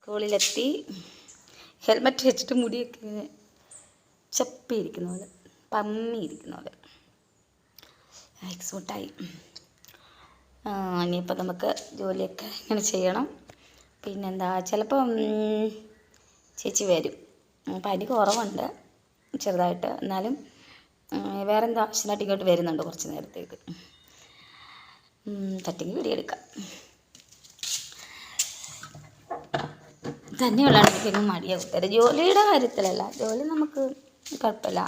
സ്കൂളിലെത്തി. Helmet വെച്ചിട്ട് മുടിയൊക്കെ ചപ്പിയിരിക്കുന്ന പോലെ, പമ്മിയിരിക്കുന്ന പോലെ. എക്സ്പോർട്ടായി. ഇനിയിപ്പോൾ നമുക്ക് ജോലിയൊക്കെ ഇങ്ങനെ ചെയ്യണം. പിന്നെന്താ, ചിലപ്പം ചേച്ചി വരും. പനി കുറവുണ്ട് ചെറുതായിട്ട്. എന്നാലും വേറെ എന്താ ആവശ്യമായിട്ട് ഇങ്ങോട്ട് വരുന്നുണ്ട് കുറച്ച് നേരത്തേക്ക്. തട്ടിങ്ങി വീടിയെടുക്കാം. തന്നെയുള്ളതാണ് എനിക്കൊന്നും മടിയാകും. ജോലിയുടെ കാര്യത്തിലല്ല, ജോലി നമുക്ക് കുഴപ്പമില്ല.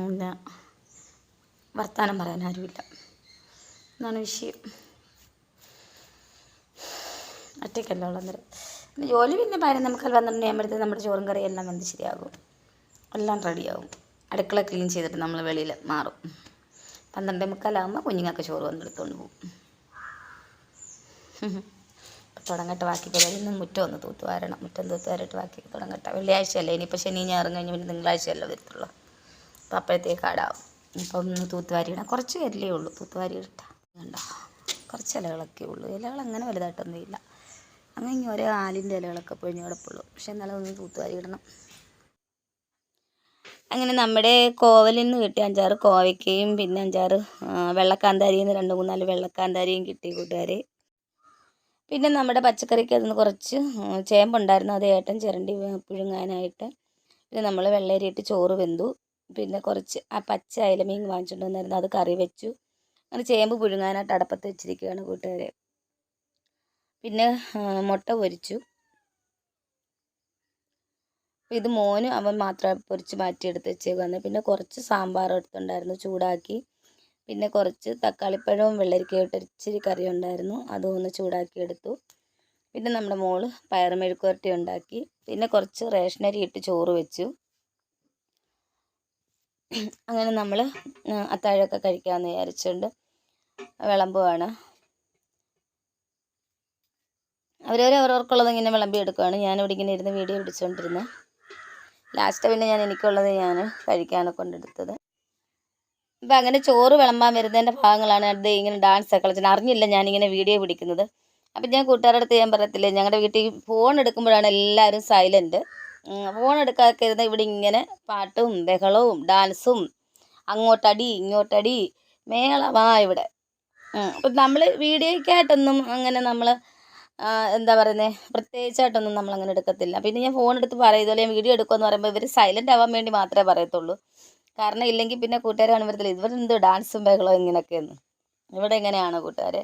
എന്താ വർത്തമാനം പറയാൻ ആരുമില്ല, എന്നാണ് വിഷയം. ഒറ്റയ്ക്കല്ല ഉള്ളന്നേരം ജോലി. പിന്നെ 11-12 ആകുമ്പോഴത്തേക്ക് നമ്മുടെ ചോറും കറിയും എല്ലാം വന്ന് ശരിയാകും, എല്ലാം റെഡിയാകും. അടുക്കള ക്ലീൻ ചെയ്തിട്ട് നമ്മൾ വെളിയിൽ മാറും. 12:45 കുഞ്ഞുങ്ങൾക്ക് ചോറ് വന്നെടുത്തുകൊണ്ട് പോകും. തുടങ്ങട്ടെ ബാക്കി പരിപാടി. ഇന്ന് മുറ്റം ഒന്ന് തൂത്തുവാരണം. മുറ്റം തൂത്തുവാരിട്ട് ബാക്കി തുടങ്ങട്ടെ. വെള്ളിയാഴ്ചയല്ലേ, ഇനിയിപ്പോൾ ശനി ഞായറും കഴിഞ്ഞ് പിന്നെ തിങ്കളാഴ്ചയല്ലേ വരത്തുള്ളൂ. അപ്പോൾ അപ്പോഴത്തേക്ക് ആടാവും. ഇപ്പം ഒന്ന് തൂത്തുവാരിയിടാം. കുറച്ച് വരലേ ഉള്ളൂ, തൂത്തുവാരിയിട്ടാ കണ്ടോ. കുറച്ച് ഇലകളൊക്കെ ഉള്ളൂ. ഇലകൾ അങ്ങനെ വലുതായിട്ടൊന്നും ഇല്ല. അങ്ങനെ ഇനി ഒരേ ആലിൻ്റെ ഇലകളൊക്കെ പൊഴിഞ്ഞ് കിടപ്പുള്ളൂ. പക്ഷെ എന്നാലും ഒന്ന് തൂത്തുവാരിയിടണം. അങ്ങനെ നമ്മുടെ കോവലിൽ നിന്ന് കിട്ടിയ 5-6 കോവയ്ക്കയും പിന്നെ 5-6 വെള്ളക്കാന്താരിയിൽ നിന്ന് 2-3-4 വെള്ളക്കാന്താരിയും കിട്ടി കൂട്ടുകാരെ. പിന്നെ നമ്മുടെ പച്ചക്കറിക്ക് അതിന് കുറച്ച് ചേമ്പുണ്ടായിരുന്നു, അത് ഏട്ടൻ ചിരണ്ടി പുഴുങ്ങാനായിട്ട്. പിന്നെ നമ്മൾ വെള്ളരിയിട്ട് ചോറ് വെന്തു. പിന്നെ കുറച്ച് പച്ച അയലമീൻ വാങ്ങിച്ചുകൊണ്ട് വന്നായിരുന്നു, അത് കറി വെച്ചു. അങ്ങനെ ചേമ്പ് പുഴുങ്ങാനായിട്ട് അടപ്പത്ത് വെച്ചിരിക്കുകയാണ് കൂട്ടുകാരെ. പിന്നെ മുട്ട പൊരിച്ചു. ഇത് മോന് അവൻ മാത്രം പൊരിച്ച് മാറ്റിയെടുത്ത് വെച്ചേക്കുവാണ്. പിന്നെ കുറച്ച് സാമ്പാർ എടുത്തുണ്ടായിരുന്നു, ചൂടാക്കി. പിന്നെ കുറച്ച് തക്കാളിപ്പഴവും വെള്ളരിക്കയിട്ട് ഇച്ചിരി കറി ഉണ്ടായിരുന്നു, അതും ഒന്ന് ചൂടാക്കി എടുത്തു. പിന്നെ നമ്മുടെ മോള് പയറ് മെഴുക്കുവരട്ടി ഉണ്ടാക്കി. പിന്നെ കുറച്ച് റേഷനരി ഇട്ട് ചോറ് വെച്ചു. അങ്ങനെ നമ്മൾ അത്താഴമൊക്കെ കഴിക്കാമെന്ന് വിചാരിച്ചുകൊണ്ട് വിളമ്പുവാണ്. അവരവർക്കുള്ളത് ഇങ്ങനെ വിളമ്പി എടുക്കുകയാണ്. ഞാനിവിടെ ഇങ്ങനെ ഇരുന്ന് വീഡിയോ പിടിച്ചുകൊണ്ടിരുന്നത്. ലാസ്റ്റ് പിന്നെ എനിക്കുള്ളത് ഞാൻ കഴിക്കാനൊക്കെ കൊണ്ടെടുത്തത്. അപ്പം അങ്ങനെ ചോറ് വിളമ്പാൻ വരുന്നതിൻ്റെ ഭാഗങ്ങളാണ് അത്. ഇങ്ങനെ ഡാൻസ് ഒക്കെ കളിച്ചിട്ട് അറിഞ്ഞില്ല ഞാനിങ്ങനെ വീഡിയോ പിടിക്കുന്നത്. അപ്പം ഞാൻ കൂട്ടുകാരുടെ അടുത്ത് ഞാൻ പറയത്തില്ലേ, ഞങ്ങളുടെ വീട്ടിൽ ഫോൺ എടുക്കുമ്പോഴാണ് എല്ലാവരും സൈലൻറ്റ്. ഫോൺ എടുക്കാതെ ഇരുന്ന് ഇവിടെ ഇങ്ങനെ പാട്ടും ബഹളവും ഡാൻസും, അങ്ങോട്ടടി ഇങ്ങോട്ടടി മേളവാ ഇവിടെ. അപ്പം നമ്മൾ വീഡിയോയ്ക്കായിട്ടൊന്നും അങ്ങനെ നമ്മൾ എന്താ പറയുന്നത്, പ്രത്യേകിച്ചായിട്ടൊന്നും നമ്മളങ്ങനെ എടുക്കത്തില്ല. പിന്നെ ഞാൻ ഫോൺ എടുത്ത് പറയും, ഇതുപോലെ ഞാൻ വീഡിയോ എടുക്കുമെന്ന് പറയുമ്പോൾ ഇവർ സൈലൻ്റ് ആവാൻ വേണ്ടി മാത്രമേ പറയത്തുള്ളൂ. കാരണം ഇല്ലെങ്കിൽ പിന്നെ കൂട്ടുകാർ കാണുമ്പോഴത്തേക്ക് ഇവരെന്ത് ഡാൻസും ബഹളവും ഇങ്ങനെയൊക്കെയെന്ന്. ഇവിടെ എങ്ങനെയാണ് കൂട്ടുകാർ,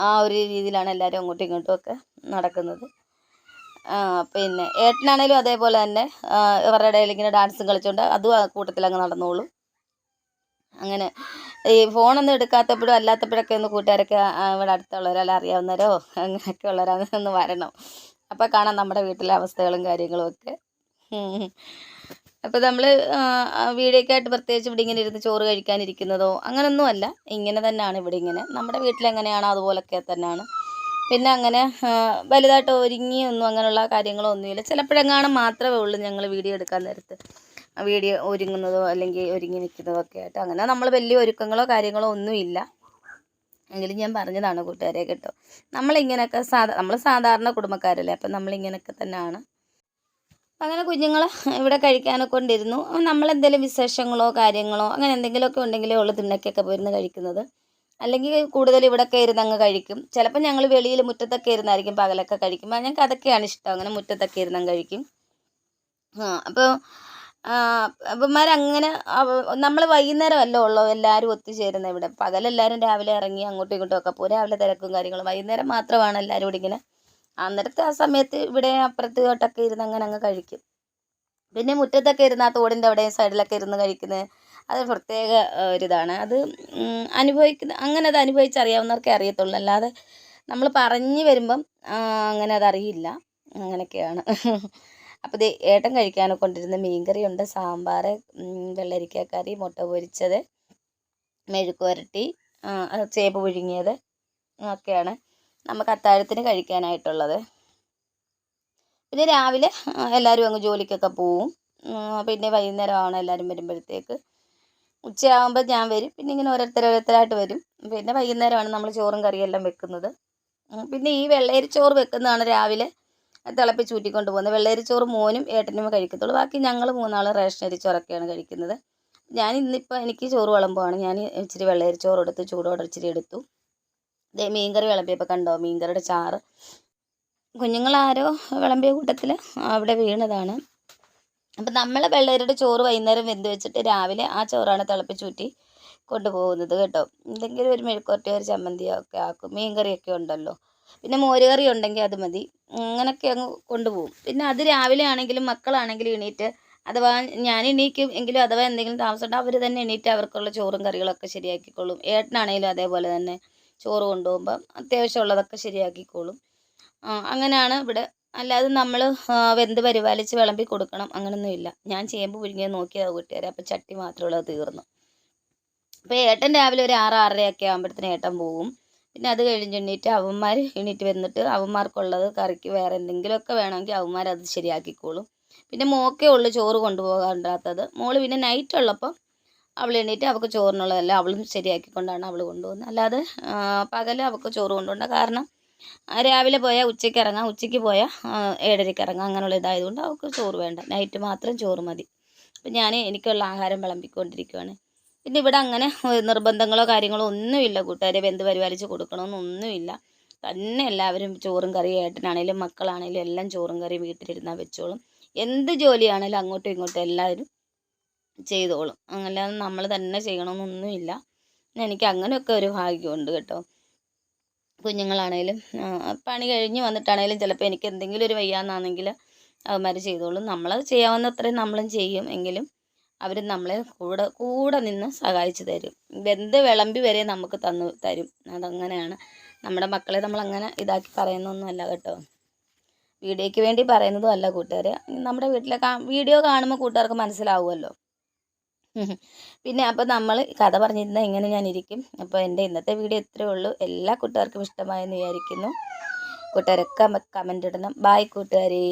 ആ ഒരു രീതിയിലാണ് എല്ലാവരും അങ്ങോട്ടും ഇങ്ങോട്ടും ഒക്കെ നടക്കുന്നത്. പിന്നെ ഏട്ടനാണേലും അതേപോലെ തന്നെ ഇവരുടെ ഇടയിൽ ഇങ്ങനെ ഡാൻസും കളിച്ചുകൊണ്ട് അതും ആ കൂട്ടത്തിൽ അങ്ങ് നടന്നോളും. അങ്ങനെ ഈ ഫോണൊന്നും എടുക്കാത്തപ്പോഴും അല്ലാത്തപ്പോഴൊക്കെ ഒന്ന് കൂട്ടുകാരൊക്കെ ഇവിടെ അടുത്തുള്ളവരെല്ലാം അറിയാവുന്നവരോ അങ്ങനെയൊക്കെ ഉള്ളവരൊന്ന് വരണം. അപ്പോൾ കാണാം നമ്മുടെ വീട്ടിലെ അവസ്ഥകളും കാര്യങ്ങളും ഒക്കെ. അപ്പോൾ നമ്മൾ വീഡിയോയ്ക്കായിട്ട് പ്രത്യേകിച്ച് ഇവിടെ ഇങ്ങനെ ഇരുന്ന് ചോറ് കഴിക്കാനിരിക്കുന്നതോ അങ്ങനൊന്നും അല്ല. ഇങ്ങനെ തന്നെയാണ് ഇവിടെ. ഇങ്ങനെ നമ്മുടെ വീട്ടിലെങ്ങനെയാണോ അതുപോലൊക്കെ തന്നെയാണ്. പിന്നെ അങ്ങനെ വലുതായിട്ട് ഒരുങ്ങിയൊന്നും അങ്ങനെയുള്ള കാര്യങ്ങളോ ഒന്നുമില്ല. ചിലപ്പോഴെങ്ങാനും മാത്രമേ ഉള്ളൂ ഞങ്ങൾ വീഡിയോ എടുക്കാൻ നേരത്ത് വീഡിയോ ഒരുങ്ങുന്നതോ അല്ലെങ്കിൽ ഒരുങ്ങി നിൽക്കുന്നതോ ഒക്കെ ആയിട്ട്. അങ്ങനെ നമ്മൾ വലിയ ഒരുക്കങ്ങളോ കാര്യങ്ങളോ ഒന്നുമില്ല. എങ്കിലും ഞാൻ പറഞ്ഞതാണ് കൂട്ടുകാരെ കേട്ടോ. നമ്മളിങ്ങനെയൊക്കെ നമ്മൾ സാധാരണ കുടുംബക്കാരല്ലേ, അപ്പം നമ്മളിങ്ങനെയൊക്കെ തന്നെയാണ്. അപ്പം അങ്ങനെ കുഞ്ഞുങ്ങൾ ഇവിടെ കഴിക്കാനൊക്കെ കൊണ്ടിരുന്നു. നമ്മളെന്തെങ്കിലും വിശേഷങ്ങളോ കാര്യങ്ങളോ അങ്ങനെ എന്തെങ്കിലുമൊക്കെ ഉണ്ടെങ്കിലേ ഉള്ളൂ തിണ്ണയ്ക്കൊക്കെ പോയിരുന്ന് കഴിക്കുന്നത്. അല്ലെങ്കിൽ കൂടുതൽ ഇവിടെയൊക്കെ ഇരുന്ന് അങ്ങ് കഴിക്കും. ചിലപ്പോൾ ഞങ്ങൾ വെളിയിൽ മുറ്റത്തൊക്കെ ഇരുന്നായിരിക്കും പകലൊക്കെ കഴിക്കുമ്പോൾ. ഞങ്ങൾക്ക് അതൊക്കെയാണ് ഇഷ്ടം, അങ്ങനെ മുറ്റത്തൊക്കെ ഇരുന്ന് കഴിക്കും. അപ്പോൾ അവന്മാരങ്ങനെ നമ്മൾ വൈകുന്നേരമല്ല ഉള്ളൂ എല്ലാവരും ഒത്തുചേരുന്നത് ഇവിടെ. പകലെല്ലാവരും രാവിലെ ഇറങ്ങി അങ്ങോട്ടും ഇങ്ങോട്ടും ഒക്കെ പോകും, രാവിലെ തിരക്കും കാര്യങ്ങളും. വൈകുന്നേരം മാത്രമാണ് എല്ലാവരും ഇവിടെ ഇങ്ങനെ അന്നേരത്തെ ആ സമയത്ത് ഇവിടെ അപ്പുറത്ത് തൊട്ടൊക്കെ ഇരുന്ന് അങ്ങനെ അങ്ങ് കഴിക്കും. പിന്നെ മുറ്റത്തൊക്കെ ഇരുന്ന് ആ തോടിൻ്റെ അവിടെയും സൈഡിലൊക്കെ ഇരുന്ന് കഴിക്കുന്നത് അത് പ്രത്യേക ഒരിതാണ്. അത് അങ്ങനെ അത് അനുഭവിച്ചറിയാവുന്നവർക്കേ അറിയത്തുള്ളൂ. അല്ലാതെ നമ്മൾ പറഞ്ഞു വരുമ്പം അങ്ങനെ അതറിയില്ല. അങ്ങനെയൊക്കെയാണ്. അപ്പോൾ ഇത് ഏട്ടൻ കഴിക്കാനൊക്കെ കൊണ്ടിരുന്ന മീൻകറിയുണ്ട്, സാമ്പാർ, വെള്ളരിക്കക്കറി, മുട്ട പൊരിച്ചത്, മെഴുക്കുവരട്ടി, ചേമ്പ് പുഴുങ്ങിയത് ഒക്കെയാണ് നമുക്ക് അത്താഴത്തിന് കഴിക്കാനായിട്ടുള്ളത്. പിന്നെ രാവിലെ എല്ലാവരും അങ്ങ് ജോലിക്കൊക്കെ പോവും. പിന്നെ വൈകുന്നേരമാണ് എല്ലാവരും വരുമ്പോഴത്തേക്ക്. ഉച്ചയാകുമ്പോൾ ഞാൻ വരും. പിന്നെ ഇങ്ങനെ ഓരോരുത്തരായിട്ട് വരും. പിന്നെ വൈകുന്നേരമാണ് നമ്മൾ ചോറും കറിയെല്ലാം വെക്കുന്നത്. പിന്നെ ഈ വെള്ളയരിച്ചോറ് വെക്കുന്നതാണ് രാവിലെ തിളപ്പിച്ച് ഊറ്റിക്കൊണ്ട് പോകുന്നത്. വെള്ളയരിച്ചോറ് മോനും ഏട്ടനും കഴിക്കത്തുള്ളൂ. ബാക്കി ഞങ്ങൾ മൂന്നാളും റേഷൻ അരിച്ചോറൊക്കെയാണ് കഴിക്കുന്നത്. ഞാൻ ഇന്നിപ്പോൾ എനിക്ക് ചോറ് വിളമ്പുവാണ്. ഞാൻ ഇച്ചിരി വെള്ളയരിച്ചോറ് എടുത്ത് ചൂടോടെ ഇച്ചിരി എടുത്തു. ദേ മീൻകറി വിളമ്പിയപ്പോൾ കണ്ടോ, മീൻകറിയുടെ ചാറ് കുഞ്ഞുങ്ങളാരോ വിളമ്പിയ കൂട്ടത്തിൽ അവിടെ വീണതാണ്. അപ്പം നമ്മൾ വെള്ളരിയുടെ ചോറ് വൈകുന്നേരം വെന്ത് വെച്ചിട്ട് രാവിലെ ആ ചോറാണ് തിളപ്പിച്ചൂറ്റി കൊണ്ടുപോകുന്നത് കേട്ടോ. എന്തെങ്കിലും ഒരു മെഴുക്കുവരട്ടിയോ ഒരു ചമ്മന്തിയോ ഒക്കെ ആക്കും. മീൻകറിയൊക്കെ ഉണ്ടല്ലോ, പിന്നെ മോരുകറി ഉണ്ടെങ്കിൽ അത് മതി. അങ്ങനെയൊക്കെ അങ്ങ് കൊണ്ടുപോകും. പിന്നെ അത് രാവിലെ ആണെങ്കിലും മക്കളാണെങ്കിലും എണീറ്റ്, അഥവാ ഞാൻ എണീക്കും എങ്കിലും അഥവാ എന്തെങ്കിലും താമസമുണ്ട് അവർ തന്നെ എണീറ്റ് അവർക്കുള്ള ചോറും കറികളൊക്കെ ശരിയാക്കിക്കോളും. ഏട്ടനാണെങ്കിലും അതേപോലെ തന്നെ ചോറ് കൊണ്ടുപോകുമ്പം അത്യാവശ്യമുള്ളതൊക്കെ ശരിയാക്കിക്കോളും. അങ്ങനെയാണ് ഇവിടെ. അല്ലാതെ നമ്മൾ വെന്ത് പരിപാലിച്ച് വിളമ്പി കൊടുക്കണം അങ്ങനൊന്നുമില്ല. ഞാൻ ചേമ്പ് പുഴുങ്ങിയത് നോക്കിയത് കൂട്ടുകാരെ, അപ്പോൾ ചട്ടി മാത്രമേ ഉള്ളത്, തീർന്നു. അപ്പോൾ ഏട്ടൻ രാവിലെ ഒരു 6, 6:30 ആകുമ്പോഴത്തേന് ഏട്ടൻ പോവും. പിന്നെ അത് കഴിഞ്ഞ് എണീറ്റ് അവന്മാർ എണീറ്റ് വന്നിട്ട് അവന്മാർക്കുള്ളത് കറിക്ക് വേറെ എന്തെങ്കിലുമൊക്കെ വേണമെങ്കിൽ അവന്മാരത് ശരിയാക്കിക്കോളും. പിന്നെ മോക്കേ ഉള്ളൂ ചോറ് കൊണ്ടുപോകാണ്ടാത്തത്. മോള് പിന്നെ നൈറ്റ് ഉള്ളപ്പോൾ അവൾ എണീറ്റ് അവൾക്ക് ചോറിനുള്ളതെല്ലാം അവളും ശരിയാക്കിക്കൊണ്ടാണ് അവൾ കൊണ്ടുപോകുന്നത്. അല്ലാതെ പകൽ അവൾക്ക് ചോറ് കൊണ്ടുപോകണ്ട. കാരണം രാവിലെ പോയാൽ ഉച്ചയ്ക്ക് ഇറങ്ങാം, ഉച്ചയ്ക്ക് പോയാൽ 7:30 ഇറങ്ങാം. അങ്ങനെയുള്ള ഇതായതുകൊണ്ട് അവൾക്ക് ചോറ് വേണ്ട, നൈറ്റ് മാത്രം ചോറ് മതി. അപ്പം ഞാൻ എനിക്കുള്ള ആഹാരം വിളമ്പിക്കൊണ്ടിരിക്കുകയാണ്. പിന്നെ ഇവിടെ അങ്ങനെ നിർബന്ധങ്ങളോ കാര്യങ്ങളോ ഒന്നുമില്ല കൂട്ടുകാരെ. വെന്ത് പരിപാലിച്ച് കൊടുക്കണമെന്നൊന്നുമില്ല. തന്നെ എല്ലാവരും ചോറും കറിയും, ഏട്ടനാണേലും മക്കളാണേലും എല്ലാം ചോറും കറിയും വീട്ടിലിരുന്നാൽ വെച്ചോളും. എന്ത് ജോലിയാണേലും അങ്ങോട്ടും ഇങ്ങോട്ടും എല്ലാവരും ചെയ്തോളും. അല്ലാതെ നമ്മൾ തന്നെ ചെയ്യണമെന്നൊന്നുമില്ല. എനിക്ക് അങ്ങനെയൊക്കെ ഒരു ഭാഗ്യമുണ്ട് കേട്ടോ. കുഞ്ഞുങ്ങളാണേലും പണി കഴിഞ്ഞ് വന്നിട്ടാണേലും ചിലപ്പോൾ എനിക്ക് എന്തെങ്കിലും ഒരു വയ്യാന്നാണെങ്കിൽ അവന്മാർ ചെയ്തോളും. നമ്മളത് ചെയ്യാവുന്നത്രയും നമ്മളും ചെയ്യും. എങ്കിലും അവർ നമ്മളെ കൂടെ നിന്ന് സഹായിച്ച് തരും. വെന്ത് വിളമ്പി വരെ നമുക്ക് തരും. അതങ്ങനെയാണ്. നമ്മുടെ മക്കളെ നമ്മളങ്ങനെ ഇതാക്കി പറയുന്നൊന്നുമല്ല കേട്ടോ. വീഡിയോയ്ക്ക് വേണ്ടി പറയുന്നതും അല്ല കൂട്ടുകാരെ. നമ്മുടെ വീട്ടിലെ വീഡിയോ കാണുമ്പോൾ കൂട്ടുകാർക്ക് മനസ്സിലാവുമല്ലോ. പിന്നെ അപ്പോൾ നമ്മൾ കഥ പറഞ്ഞിരുന്നാൽ ഇങ്ങനെ ഞാനിരിക്കും. അപ്പോൾ എൻ്റെ ഇന്നത്തെ വീഡിയോ ഇത്രയേ ഉള്ളൂ. എല്ലാ കൂട്ടുകാർക്കും ഇഷ്ടമായെന്ന് വിചാരിക്കുന്നു. കൂട്ടുകാരൊക്കെ കമൻ്റ് ഇടണം. ബായ് കൂട്ടുകാരെ.